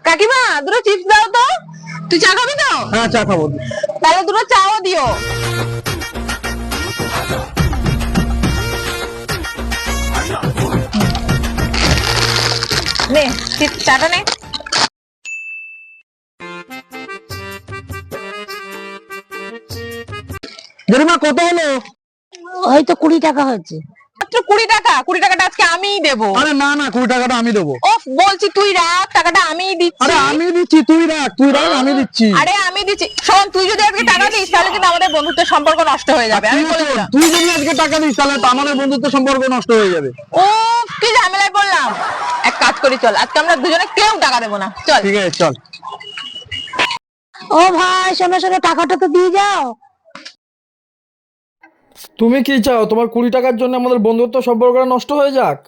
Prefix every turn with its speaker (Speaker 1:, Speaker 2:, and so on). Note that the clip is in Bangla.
Speaker 1: কাকিমা দুটো চিপস দাও তো। তুই চা খাবি তো?
Speaker 2: হ্যাঁ চা খাবো।
Speaker 1: তাহলে দুটো চাও দিও। নে চিপস চাটা নে।
Speaker 2: জরিমা কত হলো?
Speaker 3: হয়তো 20 টাকা হয়েছে।
Speaker 1: মাত্র 20 টাকা? 20 টাকাটা আজকে আমিই দেবো।
Speaker 2: আরে না না 20 টাকাটা আমি দেবো।
Speaker 1: ওফ, বলছি তুই রাখ, টাকাটা আমিই দিচ্ছি।
Speaker 2: আরে আমি দিচ্ছি, তুই রাখ আমি দিচ্ছি।
Speaker 1: আরে আমি দিচ্ছি। শোন, তুই যদি আজকে টাকা দিস তাহলে কিন্তু আমাদের বন্ধুত্বের সম্পর্ক নষ্ট হয়ে যাবে, আমি বলে দিলাম।
Speaker 2: তুই যদি আজকে টাকা দিস তাহলে তো আমাদের বন্ধুত্ব সম্পর্ক নষ্ট হয়ে যাবে।
Speaker 1: উফ, কি ঝামেলায় পড়লাম। এক কাজ করি, চল আজকে আমরা দুজনে কেউ টাকা দেবো না, চল।
Speaker 2: ঠিক আছে চল।
Speaker 3: ও ভাই শোনো শোনো, টাকাটা তো দিয়ে যাও।
Speaker 4: তুমি কি চাও তোমার 20 টাকার জন্য আমাদের বন্ধুত্ব সম্পর্কটা নষ্ট হয়ে যাক?